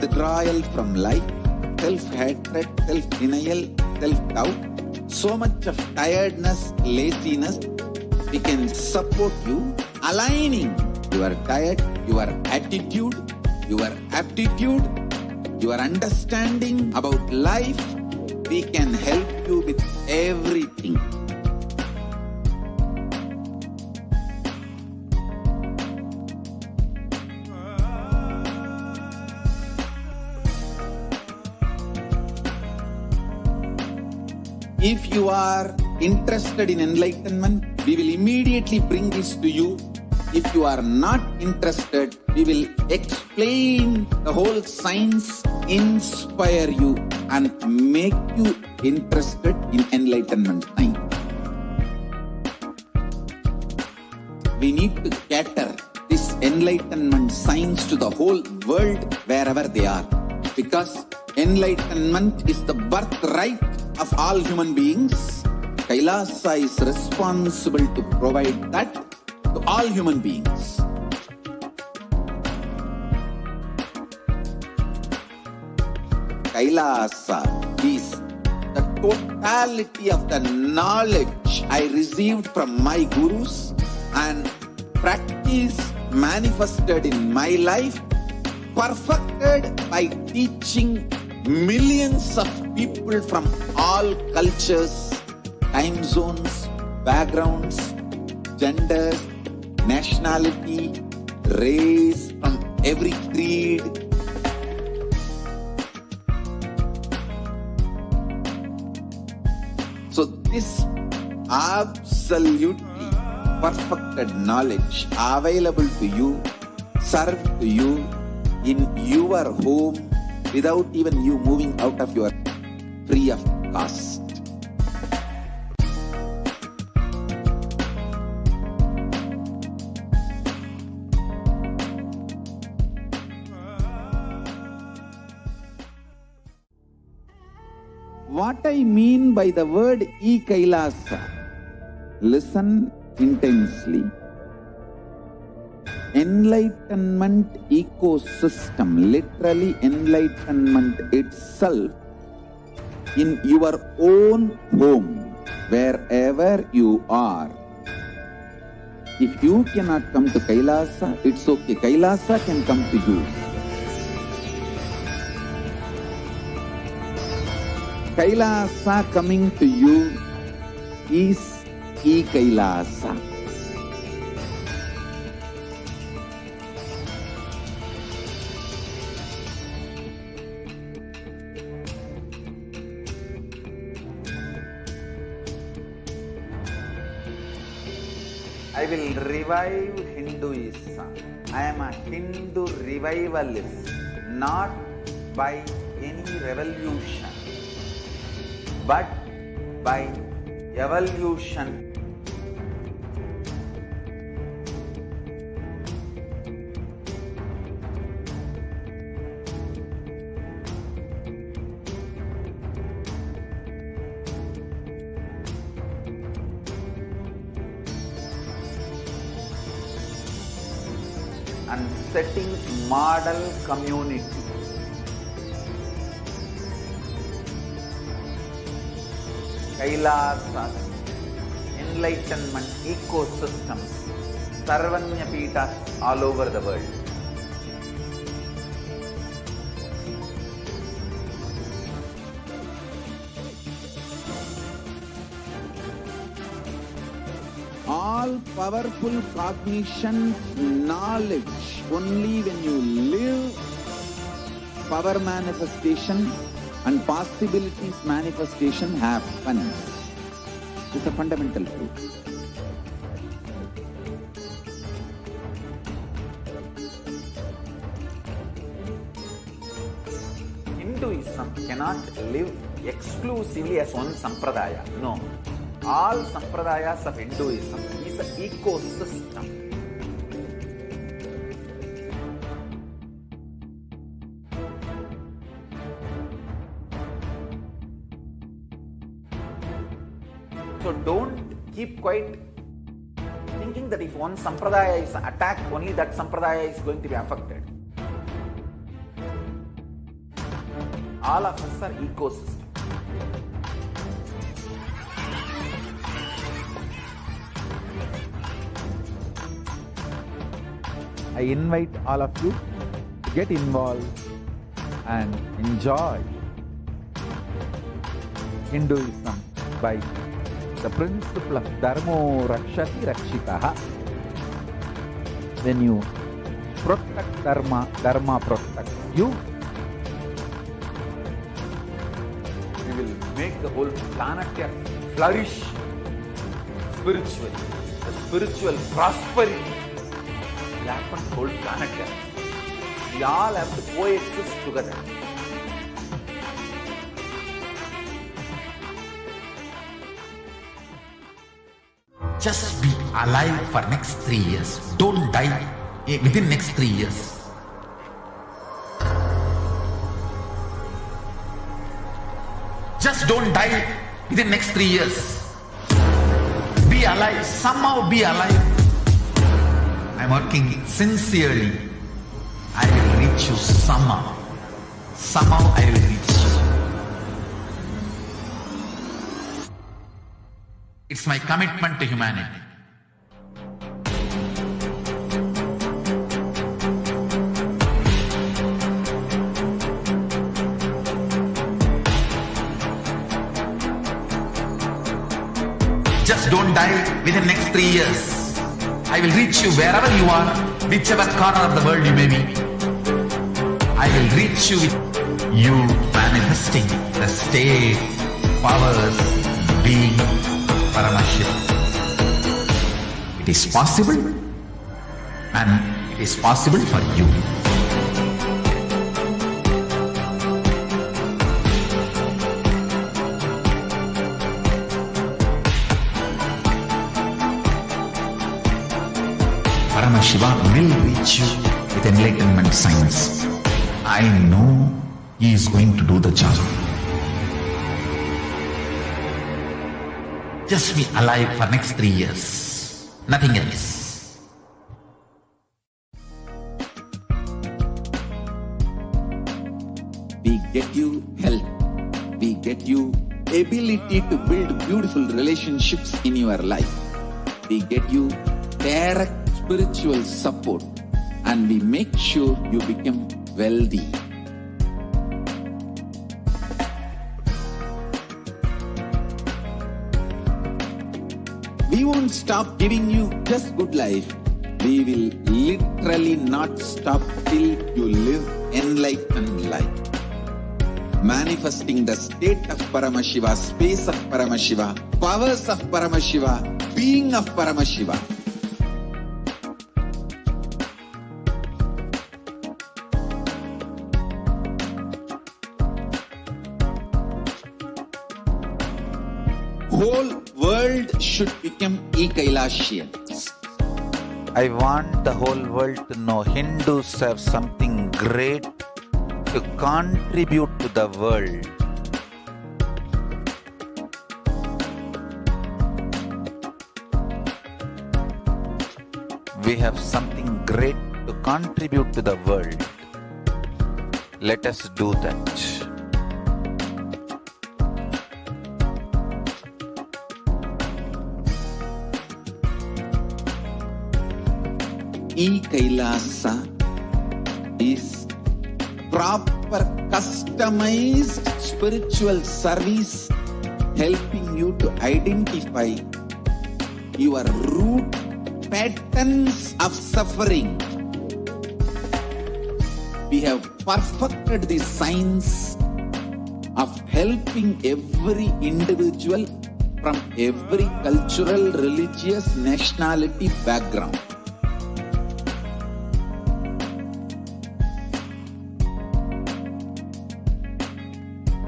withdrawal from life, self-hatred, self-denial, self-doubt, so much of tiredness, laziness. We can support you, aligning your diet, your attitude, your aptitude, your understanding about life. We can help you with everything. If you are interested in enlightenment, we will immediately bring this to you. If you are not interested, we will explain the whole science, inspire you and make you interested in enlightenment science. We need to cater this enlightenment science to the whole world wherever they are, because enlightenment is the birthright of all human beings. Kailasa is responsible to provide that to all human beings. Kailasa is the totality of the knowledge I received from my gurus and practice manifested in my life, perfected by teaching millions of people from all cultures, time zones, backgrounds, genders, nationality, race, from every creed. So this absolutely perfected knowledge available to you, served to you in your home without even you moving out of your free of cost. What I mean by the word e-Kailasa, listen intensely. Enlightenment ecosystem, literally enlightenment itself, in your own home, wherever you are. If you cannot come to Kailasa, it's okay. Kailasa can come to you. Kailasa coming to you is e-Kailasa. I will revive Hinduism. I am a Hindu revivalist, not by any revolution, but by evolution. And setting model community. Kailasas, enlightenment ecosystems, Sarvanya Pitas all over the world. All powerful cognition, knowledge, only when you live, power manifestation and possibilities manifestation happens. It's a fundamental truth. Hinduism cannot live exclusively as one sampradaya. No. All sampradayas of Hinduism is an ecosystem. So don't keep quiet thinking that if one sampradaya is attacked, only that sampradaya is going to be affected. All of us are ecosystem. I invite all of you to get involved and enjoy Hinduism by the principle of Dharmo Rakshati Rakshitaha. When you protect Dharma, Dharma protects you. We will make the whole planet flourish spiritually. The spiritual prosperity will happen the whole planet. We all have to coexist together. Just be alive for next 3 years. Don't die within next 3 years. Just don't die within next 3 years. Be alive. Somehow be alive. I'm working sincerely. I will reach you somehow. Somehow I will reach you. It's my commitment to humanity. Just don't die within next 3 years. I will reach you wherever you are, whichever corner of the world you may be. I will reach you with you manifesting the state, powers, being, Paramashivoham. It is possible, and it is possible for you. Paramashivoham will reach you with enlightenment science. I know he is going to do the job. Just be alive for next 3 years. Nothing else. We get you health. We get you ability to build beautiful relationships in your life. We get you direct spiritual support, and we make sure you become wealthy. We won't stop giving you just good life. We will literally not stop till you live enlightened life. Manifesting the state of Paramashiva, space of Paramashiva, powers of Paramashiva, being of Paramashiva. Whole world should become Ekailashians. I want the whole world to know Hindus have something great to contribute to the world. We have something great to contribute to the world. Let us do that. E-Kailasa is proper customized spiritual service helping you to identify your root patterns of suffering. We have perfected the science of helping every individual from every cultural, religious, nationality background.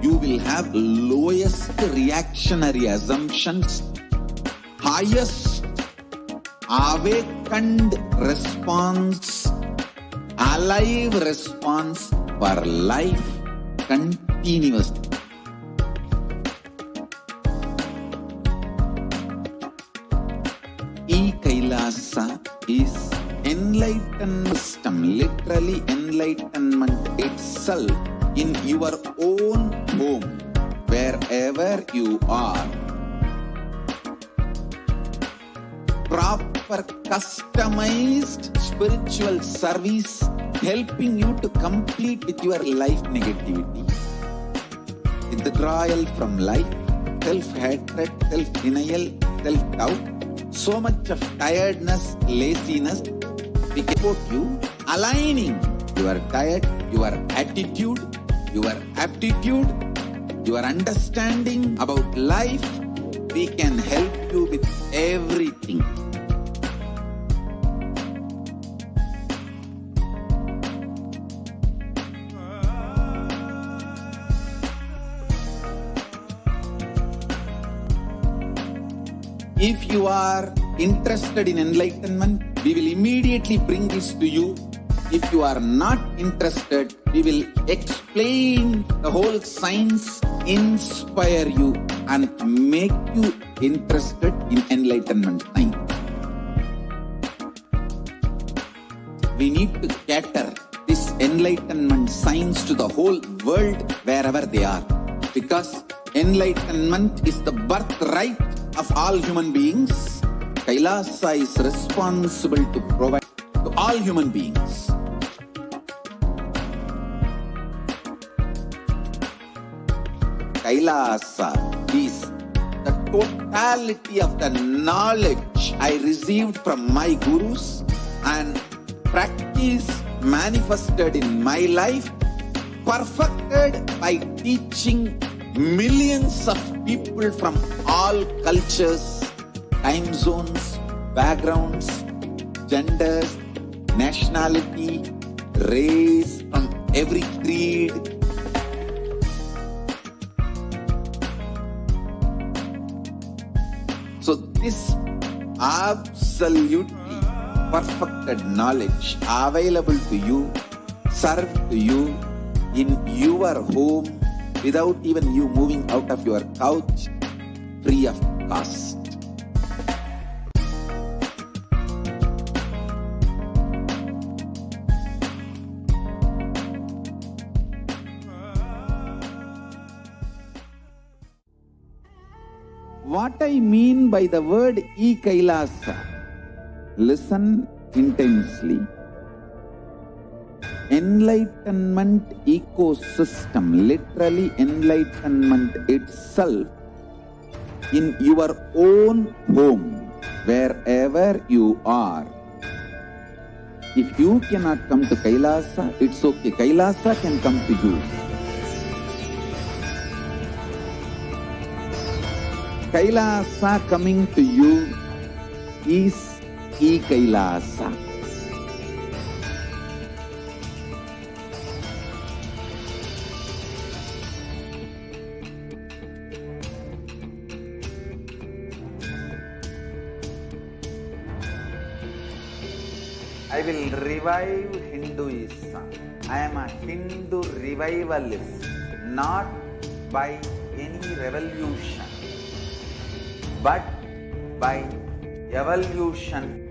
You will have lowest reactionary assumptions, highest awakened response, alive response for life continuously. E-Kailasa is enlightened system, literally enlightenment itself, in your own home, wherever you are. Proper customized spiritual service helping you to complete with your life negativity. Withdrawal from life, self-hatred, self-denial, self-doubt, so much of tiredness, laziness, we can support you, aligning your diet, your attitude, your aptitude, your understanding about life. We can help you with everything. If you are interested in enlightenment, we will immediately bring this to you. If you are not interested, we will explain the whole science, inspire you and make you interested in enlightenment time. We need to cater this enlightenment science to the whole world wherever they are, because enlightenment is the birthright of all human beings. Kailasa is responsible to provide to all human beings. Kailasa is the totality of the knowledge I received from my gurus and practice manifested in my life, perfected by teaching millions of people from all cultures, time zones, backgrounds, genders, nationality, race, from every creed. So this absolutely perfected knowledge available to you, served to you in your home without even you moving out of your couch, free of cost. What I mean by the word e-Kailasa, listen intensely. Enlightenment ecosystem, literally enlightenment itself, in your own home, wherever you are. If you cannot come to Kailasa, it's okay. Kailasa can come to you. Kailasa coming to you is e-Kailasa. I will revive Hinduism. I am a Hindu revivalist, not by any revolution, but by evolution.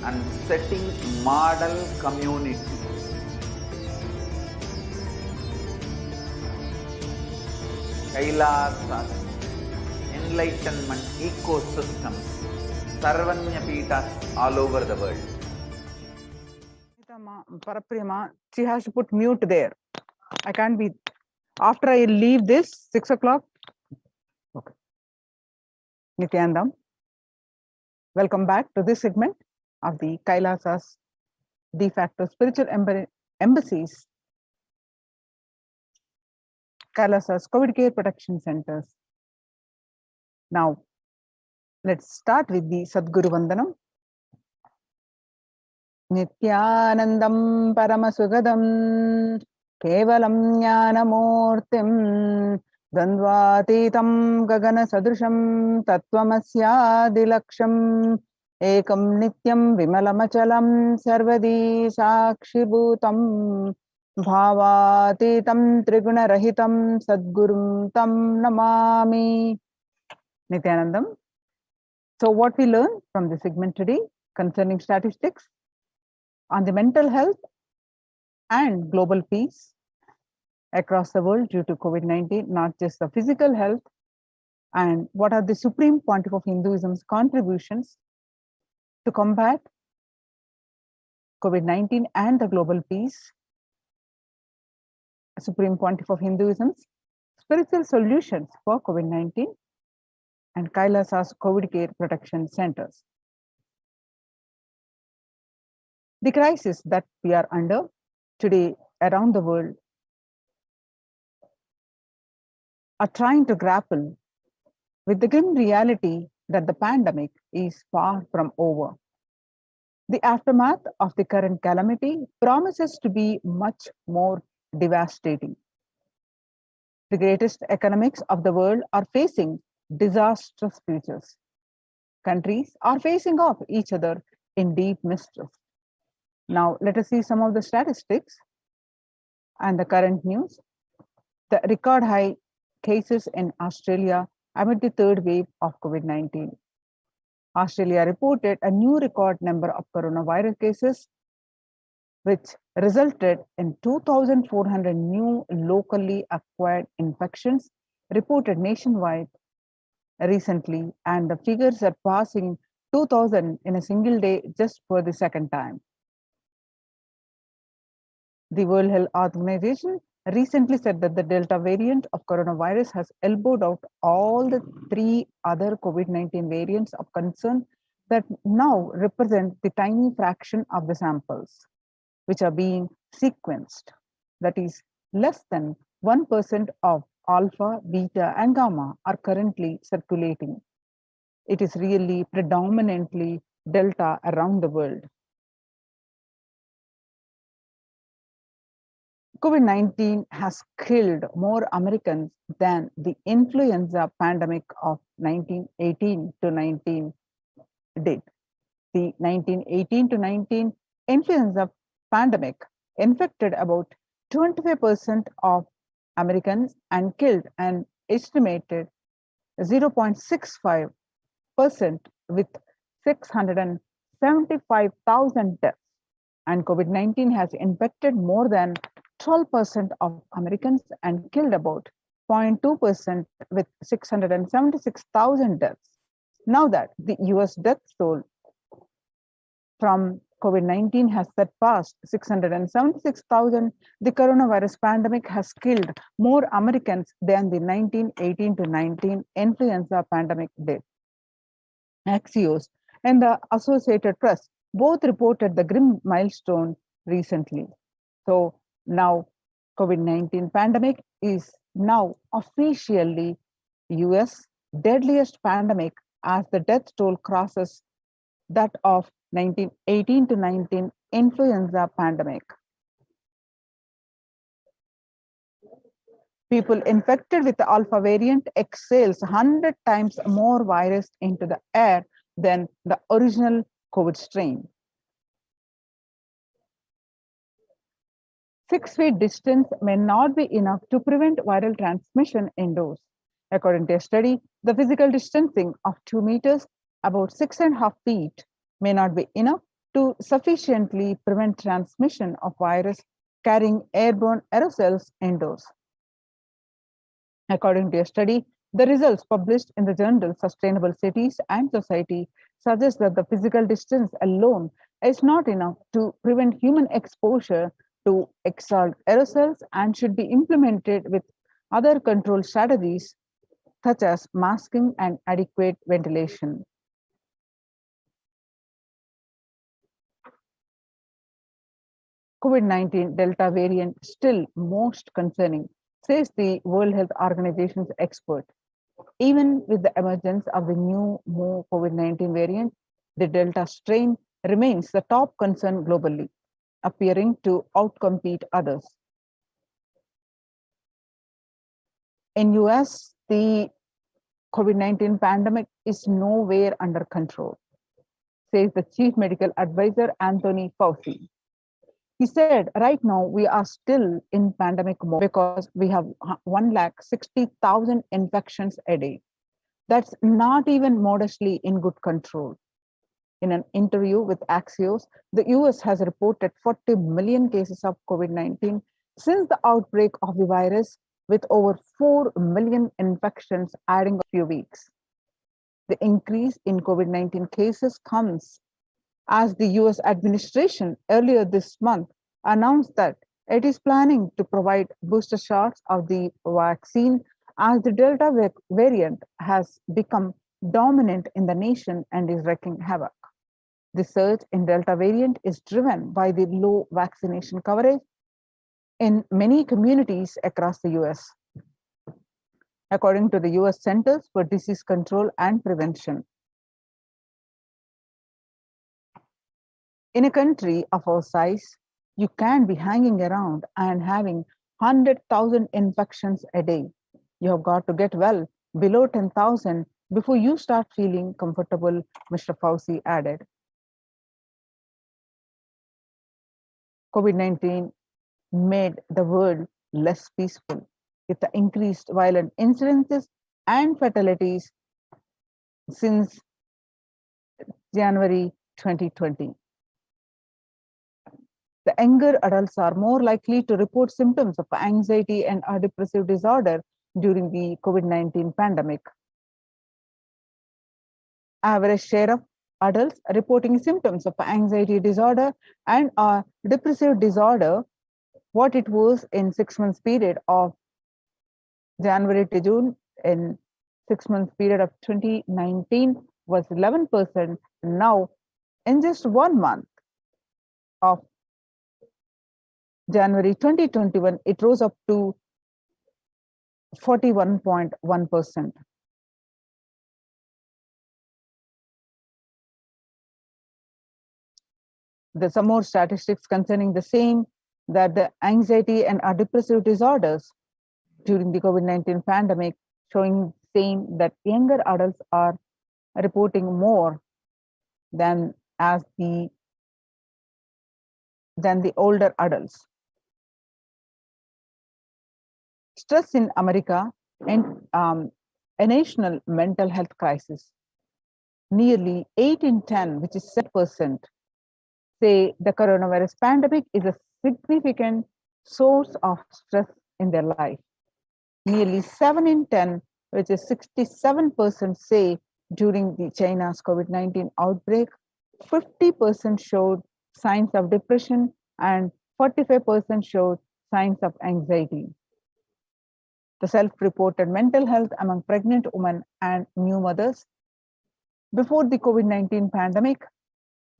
And setting model community. Kailasas, enlightenment ecosystems, Sarvanyapitas all over the world. Paraprima, she has to put mute there. I can't be. After I leave this, 6 o'clock. Okay. Nithyanandam, welcome back to this segment of the Kailasas de facto spiritual embassies, Kailasas COVID Care Protection Centers. Now, let's start with the Sadguru Vandanam. Nithyanandam Paramasugadam Kevalam Jnanamurtim Dandvatitam Gagana Sadrusham Tattvamasya Dilaksham एकं नित्यं विमलमचलं सर्वदी साक्षिभूतं भावातीतं त्रिगुणरहितं सद्गुरुं तं Namami. Nithyanandam. So what we learn from the segment today concerning statistics on the mental health and global peace across the world due to COVID-19, not just the physical health, and what are the Supreme Pontiff of Hinduism's contributions to combat COVID-19 and the global peace. Supreme Pontiff of Hinduism's spiritual solutions for COVID-19 and Kailasa's COVID care protection centers. The crisis that we are under today around the world are trying to grapple with the grim reality that the pandemic is far from over. The aftermath of the current calamity promises to be much more devastating. The greatest economics of the world are facing disastrous futures. Countries are facing off each other in deep mistrust. Now, let us see some of the statistics and the current news. The record high cases in Australia amid the third wave of COVID-19. Australia reported a new record number of coronavirus cases, which resulted in 2,400 new locally acquired infections reported nationwide recently, and the figures are passing 2,000 in a single day just for the second time. The World Health Organization recently said that the Delta variant of coronavirus has elbowed out all the three other COVID-19 variants of concern that now represent the tiny fraction of the samples which are being sequenced. That is, less than 1% of alpha, beta, and gamma are currently circulating. It is really predominantly Delta around the world. COVID-19 has killed more Americans than the influenza pandemic of 1918 to 19 did. The 1918 to 19 influenza pandemic infected about 25% of Americans and killed an estimated 0.65% with 675,000 deaths. And COVID-19 has infected more than 12% of Americans and killed about 0.2% with 676,000 deaths. Now that the US death toll from COVID-19 has surpassed 676,000, the coronavirus pandemic has killed more Americans than the 1918 to 19 influenza pandemic did. Axios and the Associated Press both reported the grim milestone recently. So now COVID-19 pandemic is now officially US deadliest pandemic as the death toll crosses that of 1918 to 19 influenza pandemic. People infected with the alpha variant exhales 100 times more virus into the air than the original COVID strain. 6 feet distance may not be enough to prevent viral transmission indoors. According to a study, the physical distancing of 2 meters, about 6.5 feet, may not be enough to sufficiently prevent transmission of virus carrying airborne aerosols indoors. According to a study, the results published in the journal Sustainable Cities and Society suggest that the physical distance alone is not enough to prevent human exposure to exhaled aerosols and should be implemented with other control strategies such as masking and adequate ventilation. COVID-19 Delta variant still most concerning, says the World Health Organization's expert. Even with the emergence of the new more COVID-19 variant, the Delta strain remains the top concern globally, appearing to outcompete others. In US, the COVID-19 pandemic is nowhere under control. says the Chief Medical Advisor, Anthony Fauci. He said, right now we are still in pandemic mode because we have 160,000 infections a day. That's not even modestly in good control. In an interview with Axios, the US has reported 40 million cases of COVID-19 since the outbreak of the virus, with over 4 million infections adding a few weeks. The increase in COVID-19 cases comes as the US administration earlier this month announced that it is planning to provide booster shots of the vaccine as the Delta variant has become dominant in the nation and is wreaking havoc. The surge in Delta variant is driven by the low vaccination coverage in many communities across the US, according to the US Centers for Disease Control and Prevention. In a country of our size, you can be hanging around and having 100,000 infections a day. You have got to get well below 10,000 before you start feeling comfortable, Mr. Fauci added. COVID-19 made the world less peaceful, with the increased violent incidences and fatalities since January 2020. The younger adults are more likely to report symptoms of anxiety and a depressive disorder during the COVID-19 pandemic. Average share of adults reporting symptoms of anxiety disorder and a depressive disorder, what it was in 6 months period of January to June in 6 months period of 2019 was 11%. Now, in just 1 month of January 2021, it rose up to 41.1%. There's some more statistics concerning the same, that the anxiety and depressive disorders during the COVID-19 pandemic showing same that younger adults are reporting more than the older adults. Stress in America and a national mental health crisis. Nearly 8 in 10, which is 7%, say the coronavirus pandemic is a significant source of stress in their life. Nearly 7 in 10, which is 67%, say during the China's COVID-19 outbreak, 50% showed signs of depression and 45% showed signs of anxiety. The self-reported mental health among pregnant women and new mothers. Before the COVID-19 pandemic,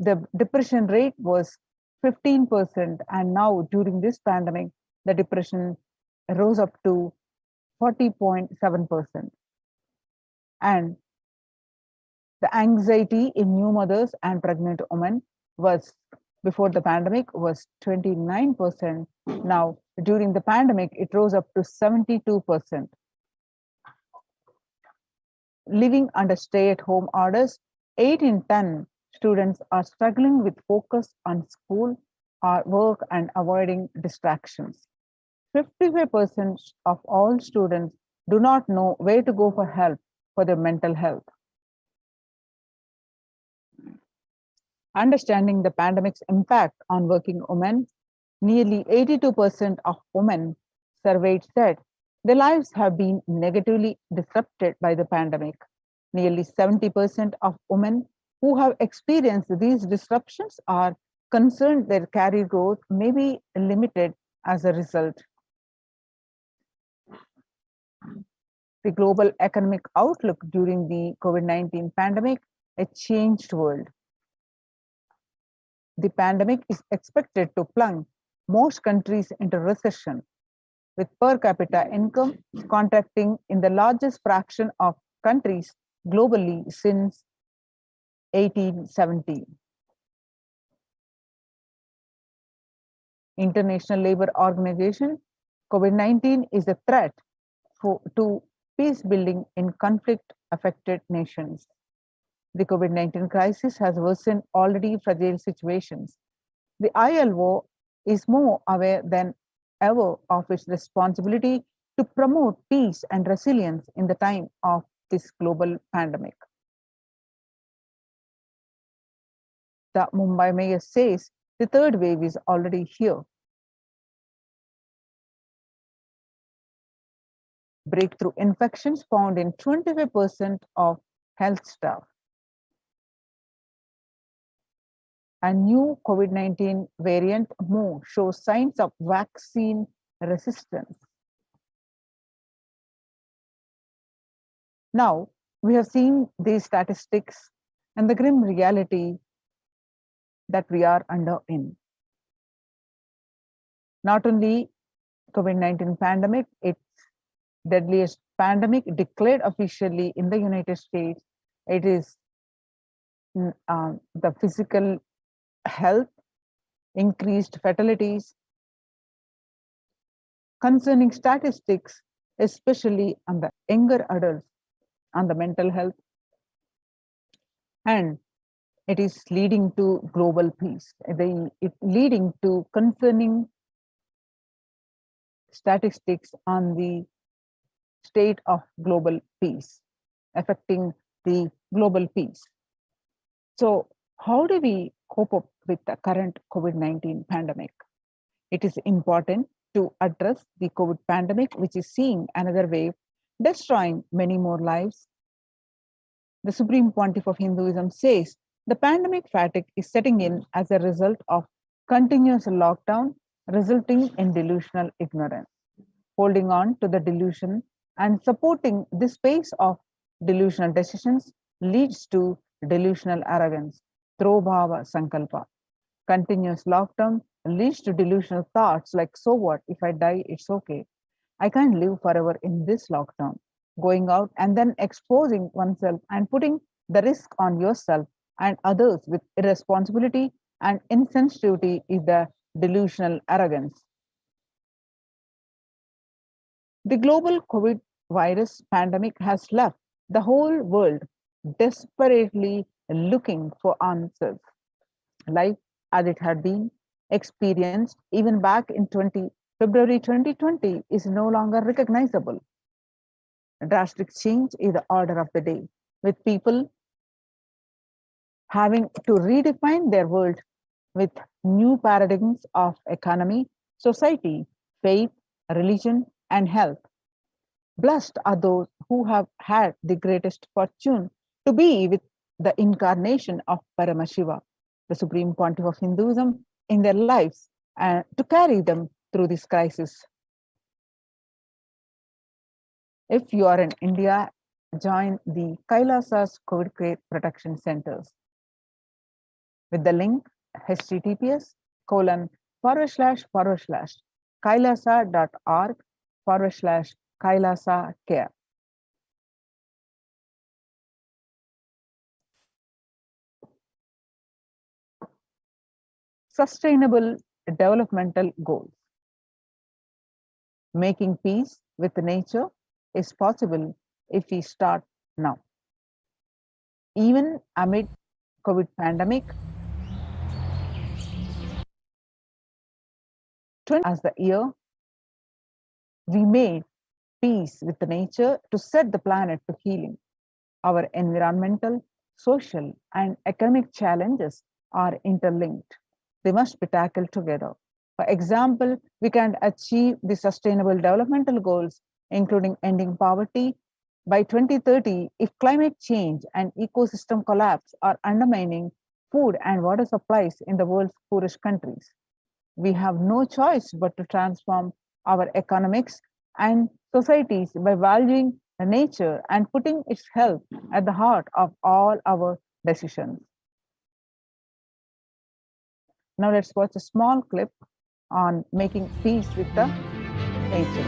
the depression rate was 15%, and now during this pandemic, the depression rose up to 40.7%. And the anxiety in new mothers and pregnant women was, before the pandemic, was 29%. Now, during the pandemic, it rose up to 72%. Living under stay-at-home orders, 8 in 10 students are struggling with focus on school or work and avoiding distractions. 55% of all students do not know where to go for help for their mental health. Understanding the pandemic's impact on working women, nearly 82% of women surveyed said their lives have been negatively disrupted by the pandemic. Nearly 70% of women who have experienced these disruptions are concerned their career growth may be limited as a result. The global economic outlook during the COVID-19 pandemic, a changed world. The pandemic is expected to plunge most countries into recession, with per capita income contracting in the largest fraction of countries globally since 1870. International Labour Organization, COVID-19 is a threat to peace building in conflict-affected nations. The COVID-19 crisis has worsened already fragile situations. The ILO is more aware than ever of its responsibility to promote peace and resilience in the time of this global pandemic. The Mumbai mayor says the third wave is already here. Breakthrough infections found in 25% of health staff. A new COVID-19 variant Mu shows signs of vaccine resistance. Now, we have seen these statistics and the grim reality that we are under in. Not only COVID-19 pandemic, its deadliest pandemic declared officially in the United States, it is the physical health, increased fatalities, concerning statistics, especially on the younger adults, on the mental health, and it is leading to global peace. It's leading to concerning statistics on the state of global peace, affecting the global peace. So how do we cope up with the current COVID-19 pandemic? It is important to address the COVID pandemic, which is seeing another wave, destroying many more lives. The Supreme Pontiff of Hinduism says the pandemic fatigue is setting in as a result of continuous lockdown, resulting in delusional ignorance. Holding on to the delusion and supporting this pace of delusional decisions leads to delusional arrogance, Throbhava Sankalpa. Continuous lockdown leads to delusional thoughts like, so what, if I die, it's okay. I can't live forever in this lockdown. Going out and then exposing oneself and putting the risk on yourself and others with irresponsibility and insensitivity is the delusional arrogance. The global COVID virus pandemic has left the whole world desperately looking for answers. Life as it had been experienced even back in February 2020 is no longer recognizable. A drastic change is the order of the day, with people having to redefine their world with new paradigms of economy, society, faith, religion, and health. Blessed are those who have had the greatest fortune to be with the incarnation of Paramashiva, the Supreme Pontiff of Hinduism, in their lives and to carry them through this crisis. If you are in India, join the Kailasa's COVID Care Protection Centers with the link https://kailasa.org/Kailasa care. Sustainable developmental goals. Making peace with nature is possible if we start now. Even amid COVID pandemic, as the year, we made peace with nature to set the planet to healing. Our environmental, social, and economic challenges are interlinked. They must be tackled together. For example, we can achieve the sustainable developmental goals, including ending poverty, by 2030 if climate change and ecosystem collapse are undermining food and water supplies in the world's poorest countries. We have no choice but to transform our economics and societies by valuing nature and putting its health at the heart of all our decisions. Now let's watch a small clip on making peace with the nature.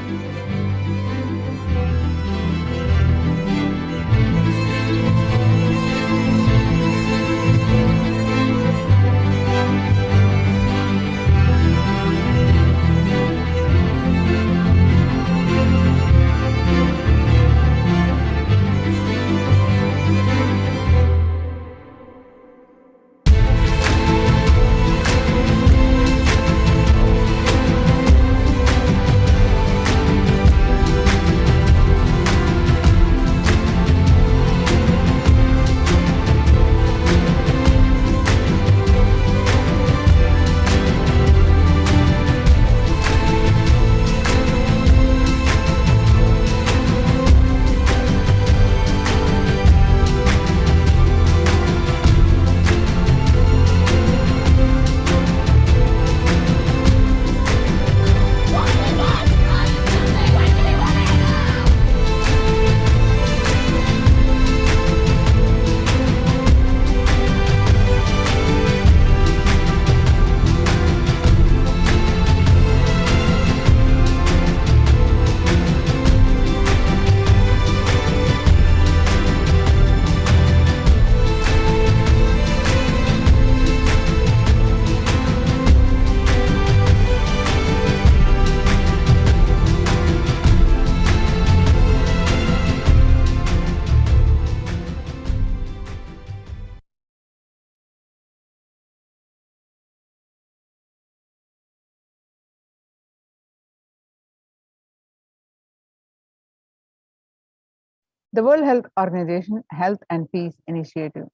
The World Health Organization Health and Peace Initiative.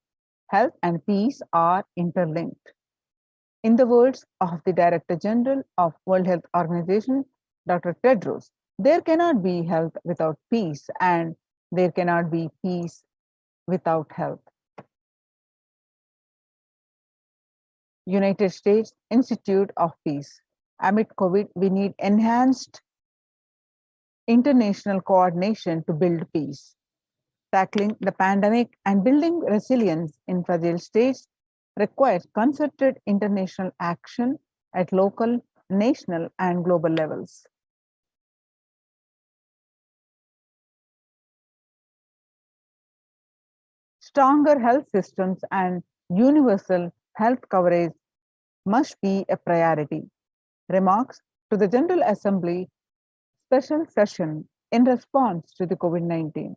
Health and peace are interlinked. In the words of the Director General of World Health Organization, Dr. Tedros, there cannot be health without peace, and there cannot be peace without health. United States Institute of Peace. Amid COVID, we need enhanced international coordination to build peace. Tackling the pandemic and building resilience in fragile states requires concerted international action at local, national, and global levels. Stronger health systems and universal health coverage must be a priority. Remarks to the General Assembly special session in response to the COVID-19.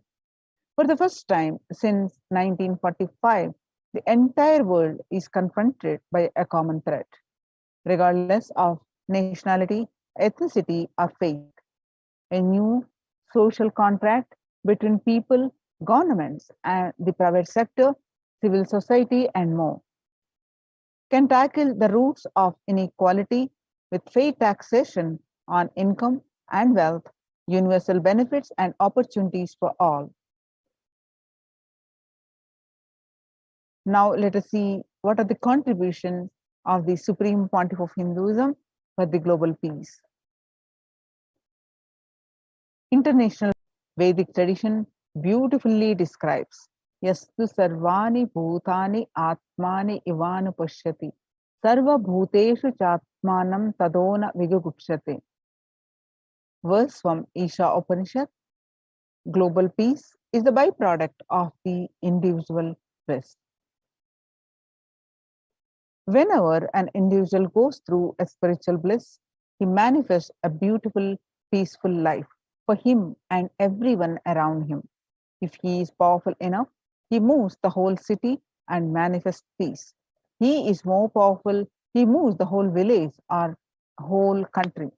For the first time since 1945, the entire world is confronted by a common threat, regardless of nationality, ethnicity, or faith. A new social contract between people, governments, and the private sector, civil society, and more can tackle the roots of inequality with fair taxation on income and wealth, universal benefits, and opportunities for all. Now let us see what are the contributions of the Supreme Pontiff of Hinduism for the global peace. International Vedic tradition beautifully describes Yastu sarvani bhutani atmani ivanu pashyati sarva bhuteshu chatmanam tadona vigugupshate. Verse from Isha Upanishad. Global peace is the byproduct of the individual bliss. Whenever an individual goes through a spiritual bliss, he manifests a beautiful, peaceful life for him and everyone around him. If he is powerful enough, he moves the whole city and manifests peace. He is more powerful, he moves the whole village or whole country.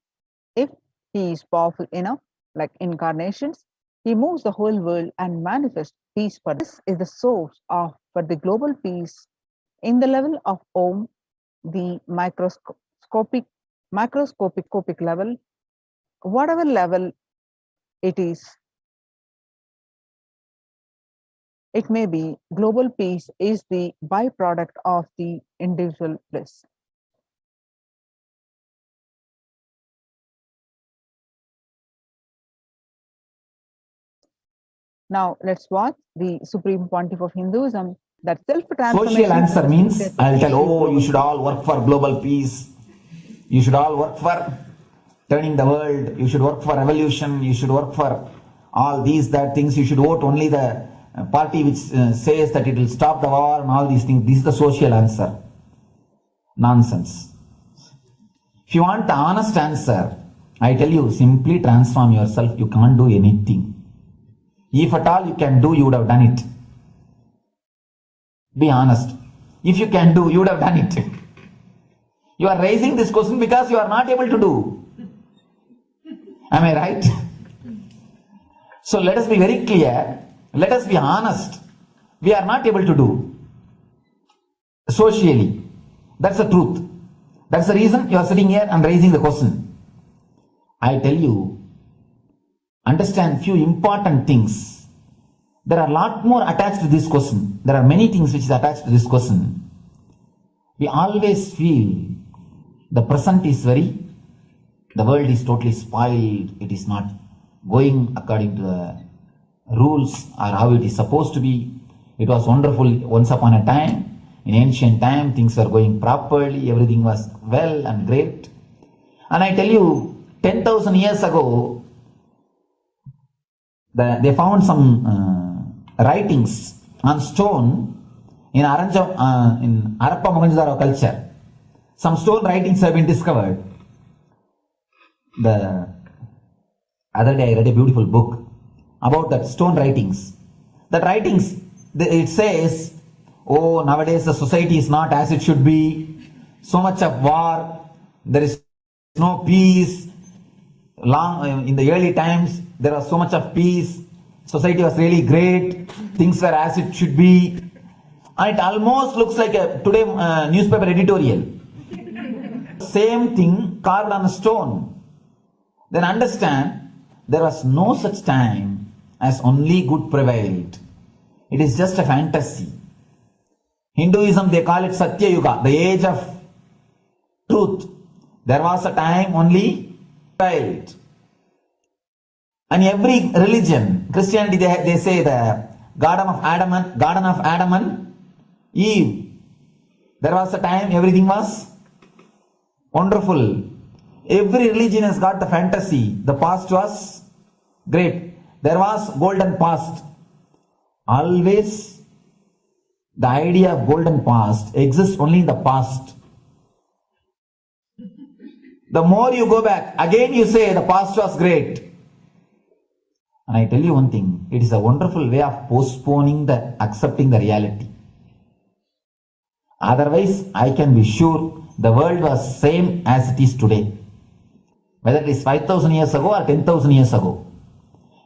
If he is powerful enough, like incarnations, he moves the whole world and manifests peace for this is the source of for the global peace in the level of Om, the microscopic level, whatever level it is, it may be, global peace is the byproduct of the individual bliss. Now let's watch the Supreme Pontiff of Hinduism, that self-transformation. Social answer means I'll tell, oh, you should all work for global peace. You should all work for turning the world. You should work for revolution. You should work for all these, that things. You should vote only the party which says that it will stop the war and all these things. This is the social answer. Nonsense. If you want the honest answer, I tell you, simply transform yourself. You can't do anything. If at all you can do, you would have done it. Be honest. If you can do, you would have done it. You are raising this question because you are not able to do. Am I right? So let us be very clear. Let us be honest. We are not able to do. Socially. That's the truth. That's the reason you are sitting here and raising the question. I tell you, understand few important things. There are a lot more attached to this question. There are many things which is attached to this question. We always feel the present is the world is totally spoiled. It is not going according to the rules or how it is supposed to be. It was wonderful once upon a time. In ancient time, things were going properly. Everything was well and great. And I tell you, 10,000 years ago, they found some writings on stone in Harappa Mohenjo-daro culture. Some stone writings have been discovered. The other day I read a beautiful book about that stone writings. That writings, it says, oh, nowadays the society is not as it should be. So much of war. There is no peace. In the early times, there was so much of peace. society was really great, things were as it should be, and it almost looks like a today newspaper editorial. Same thing carved on a stone. Then understand, there was no such time as only good prevailed. It is just a fantasy. Hinduism, they call it Satya Yuga, the age of truth. There was a time only prevailed. And every religion, Christianity, they say the Garden of Adam and Eve. There was a time everything was wonderful. Every religion has got the fantasy. The past was great. There was golden past. Always the idea of golden past exists only in the past. The more you go back, again you say the past was great. And I tell you one thing, it is a wonderful way of postponing accepting the reality. Otherwise, I can be sure the world was same as it is today. Whether it is 5,000 years ago or 10,000 years ago.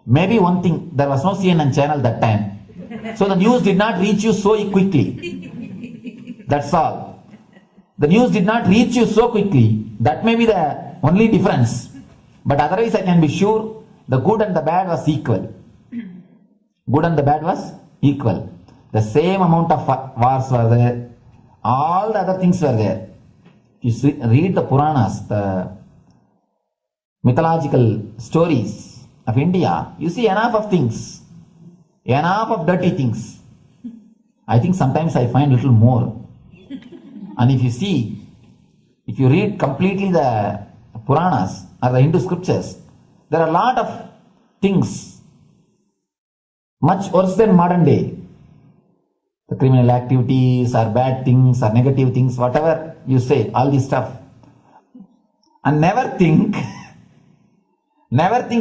Maybe one thing, there was no CNN channel that time. So the news did not reach you so quickly. That's all. The news did not reach you so quickly. That may be the only difference. But otherwise, I can be sure the good and the bad was equal. Good and the bad was equal. The same amount of wars were there. All the other things were there. You read the Puranas, the mythological stories of India, you see enough of things. Enough of dirty things. I think sometimes I find a little more. And if you read completely the Puranas or the Hindu scriptures, there are a lot of things much worse than modern day. The criminal activities or bad things or negative things, whatever you say, all this stuff. And never think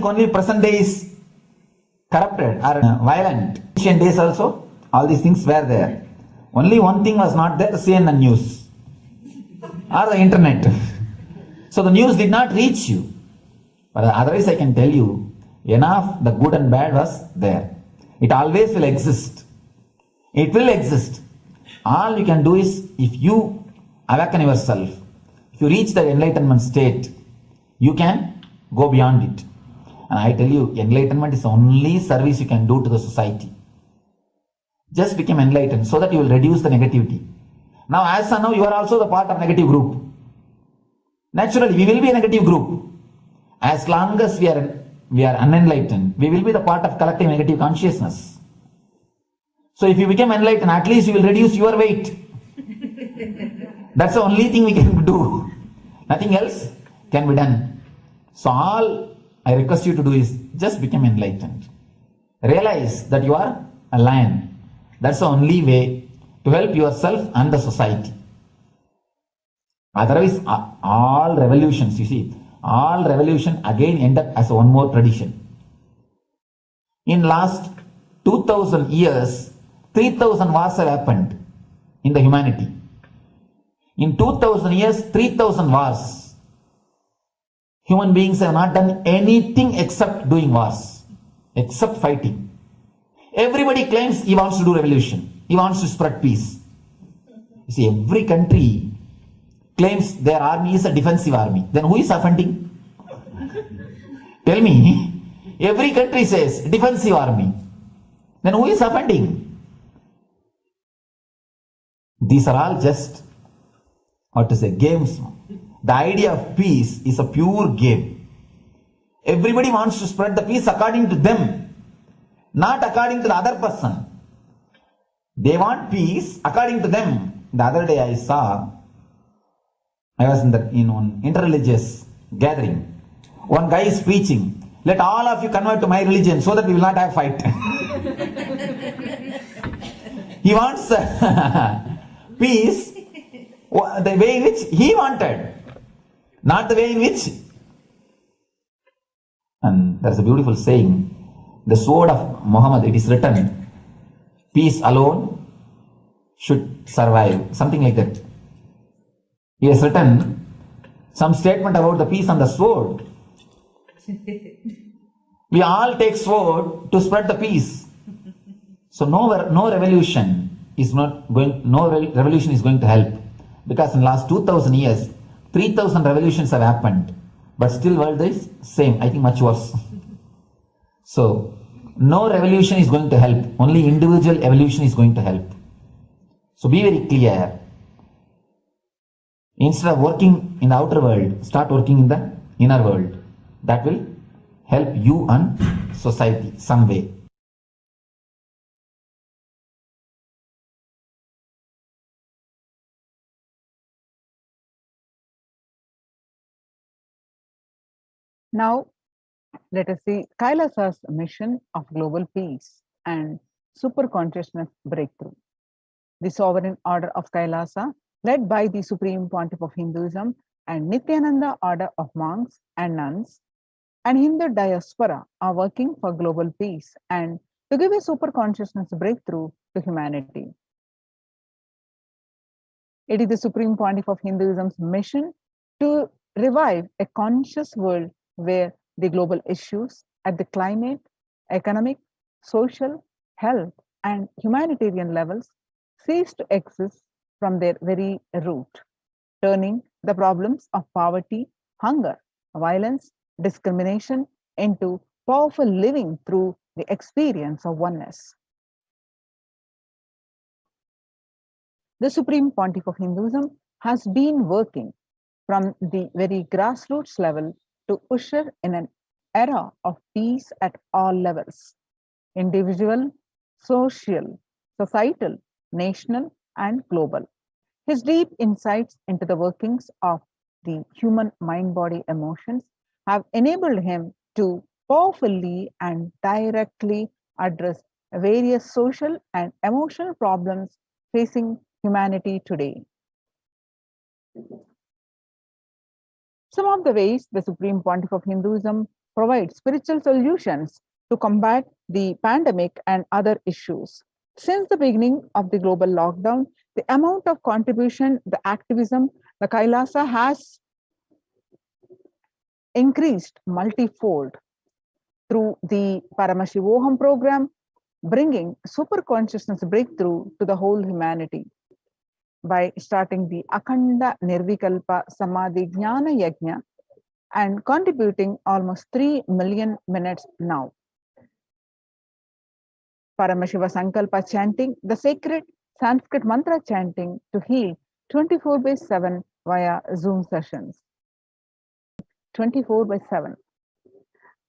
only present day is corrupted or violent. Ancient days also, all these things were there. Only one thing was not there, CNN news or the internet. So the news did not reach you. But otherwise I can tell you, enough the good and bad was there. It always will exist. It will exist. All you can do is, if you awaken yourself, if you reach the enlightenment state, you can go beyond it. And I tell you, enlightenment is the only service you can do to the society. Just become enlightened so that you will reduce the negativity. Now, as of now, you are also the part of negative group. Naturally, we will be a negative group. As long as we are unenlightened, we will be the part of collective negative consciousness. So if you become enlightened, at least you will reduce your weight. That's the only thing we can do. Nothing else can be done. So all I request you to do is just become enlightened. Realize that you are a lion. That's the only way to help yourself and the society. Otherwise, all revolutions, you see, all revolution again end up as one more tradition. In last 2000 years, 3000 wars have happened in the humanity. In 2000 years, 3000 wars. Human beings have not done anything except doing wars, except fighting. Everybody claims he wants to do revolution. He wants to spread peace. You see, every country claims their army is a defensive army. Then who is offending? Tell me. Every country says defensive army. Then who is offending? These are all just, games. The idea of peace is a pure game. Everybody wants to spread the peace according to them, not according to the other person. They want peace according to them. The other day I was in one interreligious gathering. One guy is preaching, let all of you convert to my religion so that we will not have fight. He wants peace the way in which he wanted, not the way in which. And there's a beautiful saying, the sword of Muhammad, it is written, peace alone should survive, something like that. He has written some statement about the peace on the sword. We all take sword to spread the peace. So no revolution is going to help, because in the last 2000 years, 3000 revolutions have happened, but still world is same. I think much worse. So no revolution is going to help. Only individual evolution is going to help. So be very clear. Instead of working in the outer world, start working in the inner world. That will help you and society some way. Now, let us see Kailasa's mission of global peace and super consciousness breakthrough. The sovereign order of Kailasa, led by the Supreme Pontiff of Hinduism and Nithyananda order of monks and nuns, and Hindu diaspora are working for global peace and to give a super consciousness breakthrough to humanity. It is the Supreme Pontiff of Hinduism's mission to revive a conscious world where the global issues at the climate, economic, social, health, and humanitarian levels cease to exist from their very root, turning the problems of poverty, hunger, violence, discrimination into powerful living through the experience of oneness. The Supreme Pontiff of Hinduism has been working from the very grassroots level to usher in an era of peace at all levels: individual, social, societal, national, and global. His deep insights into the workings of the human mind body emotions have enabled him to powerfully and directly address various social and emotional problems facing humanity today. Some of the ways the Supreme Pontiff of Hinduism provides spiritual solutions to combat the pandemic and other issues. Since the beginning of the global lockdown, the amount of contribution, the activism, the Kailasa has increased multifold through the Paramashivoham program, bringing super consciousness breakthrough to the whole humanity. By starting the Akhanda Nirvikalpa Samadhi Jnana Yajna and contributing almost 3 million minutes now. Paramashiva Sankalpa chanting, the sacred Sanskrit mantra chanting to heal 24/7 via Zoom sessions. 24/7.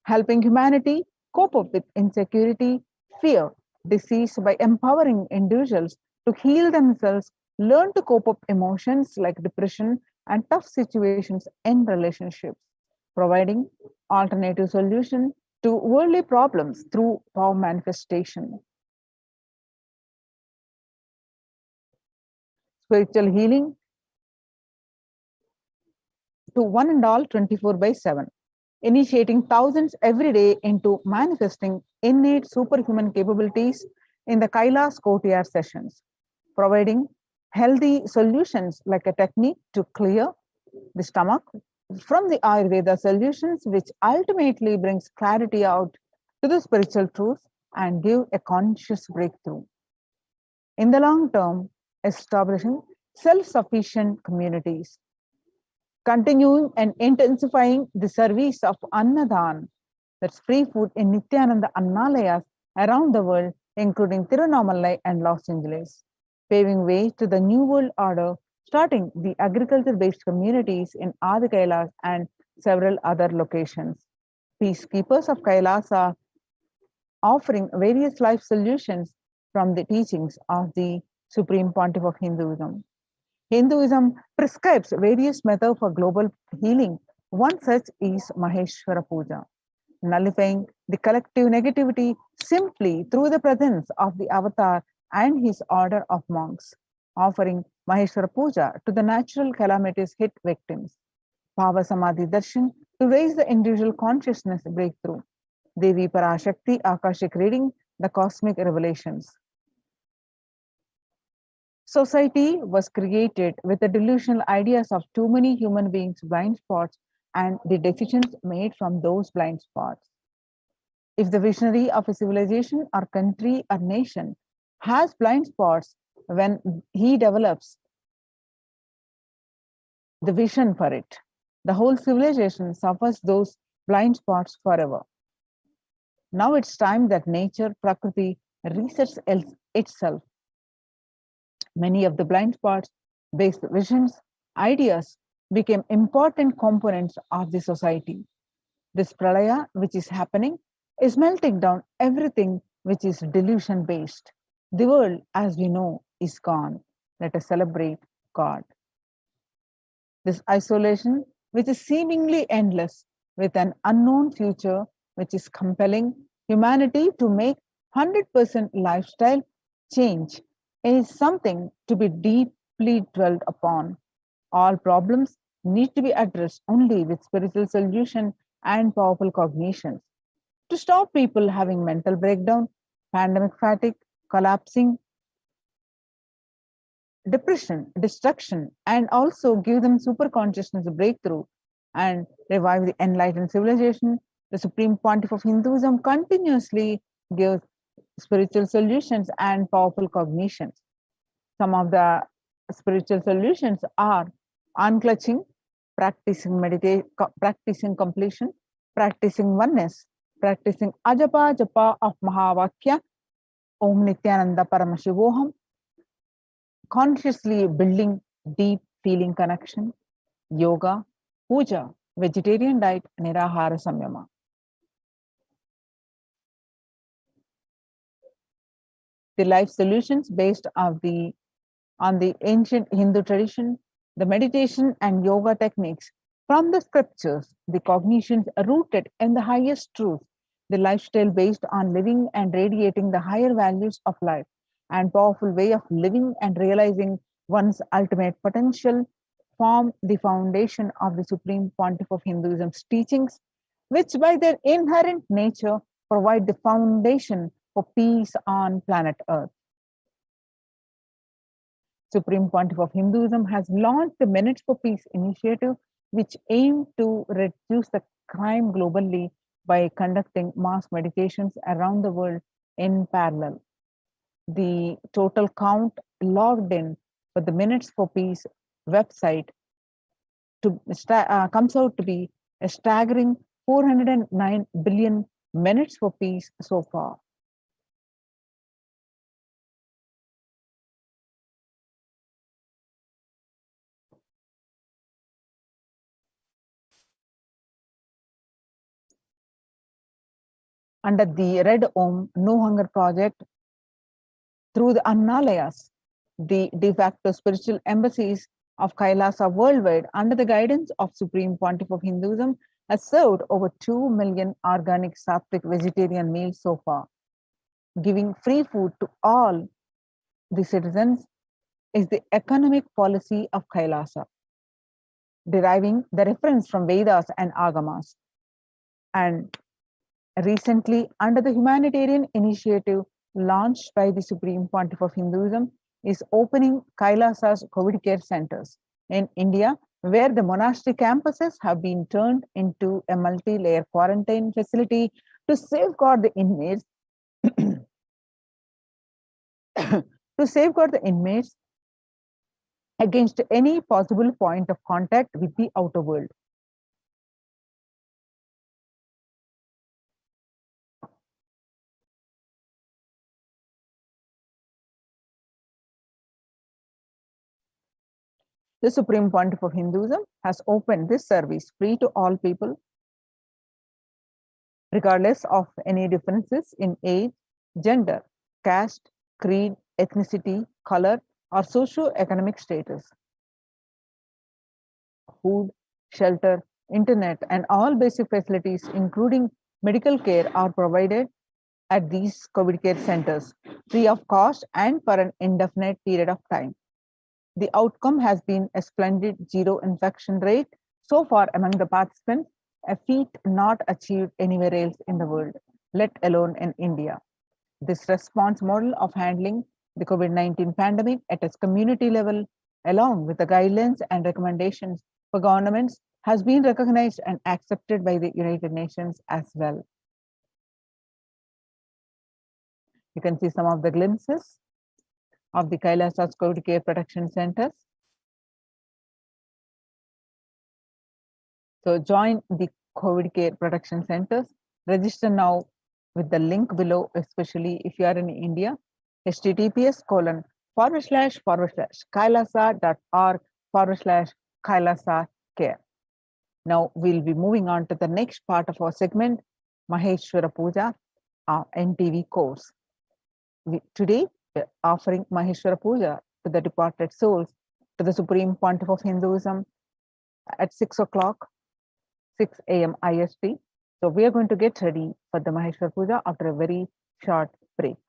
Helping humanity cope up with insecurity, fear, disease by empowering individuals to heal themselves, learn to cope up emotions like depression and tough situations in relationships, providing alternative solution to worldly problems through power manifestation. Spiritual healing to one and all 24/7, initiating thousands every day into manifesting innate superhuman capabilities in the Kailas Courtyard sessions, providing healthy solutions like a technique to clear the stomach from the Ayurveda solutions, which ultimately brings clarity out to the spiritual truths and give a conscious breakthrough. In the long term, establishing self-sufficient communities, continuing and intensifying the service of Annadan, that's free food in Nithyananda Annalayas around the world, including Tirunamalai and Los Angeles, paving way to the New World Order, starting the agriculture-based communities in Adi Kailas and several other locations. Peacekeepers of Kailasa offering various life solutions from the teachings of the Supreme Pontiff of Hinduism. Hinduism prescribes various methods for global healing. One such is Maheshwara Puja, nullifying the collective negativity simply through the presence of the avatar and his order of monks, offering Maheshwara Puja to the natural calamities hit victims. Bhava Samadhi Darshan to raise the individual consciousness breakthrough. Devi Parashakti Akashic reading, the cosmic revelations. Society was created with the delusional ideas of too many human beings' blind spots and the decisions made from those blind spots. If the visionary of a civilization or country or nation has blind spots when he develops the vision for it, the whole civilization suffers those blind spots forever. Now it's time that nature, Prakriti, resets itself. Many of the blind spots based visions, ideas became important components of the society. This pralaya, which is happening, is melting down everything which is delusion based. The world, as we know, is gone. Let us celebrate God. This isolation, which is seemingly endless, with an unknown future, which is compelling humanity to make 100% lifestyle change, is something to be deeply dwelt upon. All problems need to be addressed only with spiritual solution and powerful cognitions. To stop people having mental breakdown, pandemic fatigue, collapsing, depression, destruction, and also give them super consciousness breakthrough and revive the enlightened civilization, the Supreme Pontiff of Hinduism continuously gives spiritual solutions and powerful cognitions. Some of the spiritual solutions are unclutching, practicing meditation, practicing completion, practicing oneness, practicing ajapa japa of Mahavakya, Om Nithyananda Paramashivoham, consciously building deep feeling connection, yoga, puja, vegetarian diet, nirahara samyama. The life solutions based on the ancient Hindu tradition, the meditation and yoga techniques from the scriptures, the cognitions rooted in the highest truth, the lifestyle based on living and radiating the higher values of life, and powerful way of living and realizing one's ultimate potential form the foundation of the Supreme Pontiff of Hinduism's teachings, which by their inherent nature provide the foundation for peace on planet Earth. Supreme Pontiff of Hinduism has launched the Minutes for Peace initiative, which aims to reduce the crime globally by conducting mass meditations around the world in parallel. The total count logged in for the Minutes for Peace website comes out to be a staggering 409 billion minutes for peace so far. Under the Red Om No Hunger Project, through the Annalayas, the de facto spiritual embassies of Kailasa worldwide, under the guidance of Supreme Pontiff of Hinduism, has served over 2 million organic sattvic vegetarian meals so far. Giving free food to all the citizens is the economic policy of Kailasa, deriving the reference from Vedas and Agamas. And recently, under the humanitarian initiative launched by the Supreme Pontiff of Hinduism, is opening Kailasa's COVID care centers in India, where the monastery campuses have been turned into a multi-layer quarantine facility to safeguard the inmates against any possible point of contact with the outer world. The Supreme Pontiff of Hinduism has opened this service free to all people, regardless of any differences in age, gender, caste, creed, ethnicity, color, or socio-economic status. Food, shelter, internet, and all basic facilities, including medical care, are provided at these COVID care centers, free of cost and for an indefinite period of time. The outcome has been a splendid zero infection rate so far among the participants, a feat not achieved anywhere else in the world, let alone in India. This response model of handling the COVID-19 pandemic at its community level, along with the guidelines and recommendations for governments, has been recognized and accepted by the United Nations as well. You can see some of the glimpses of the Kailasa's COVID care protection centers. So join the COVID care protection centers. Register now with the link below, especially if you are in India. https://kailasa.org/Kailasa care. Now we'll be moving on to the next part of our segment, Maheshwara Puja, NTV course. Today, we're offering Maheshwara Puja to the departed souls, to the Supreme Pontiff of Hinduism at 6 o'clock, 6 a.m. IST. So we are going to get ready for the Maheshwara Puja after a very short break.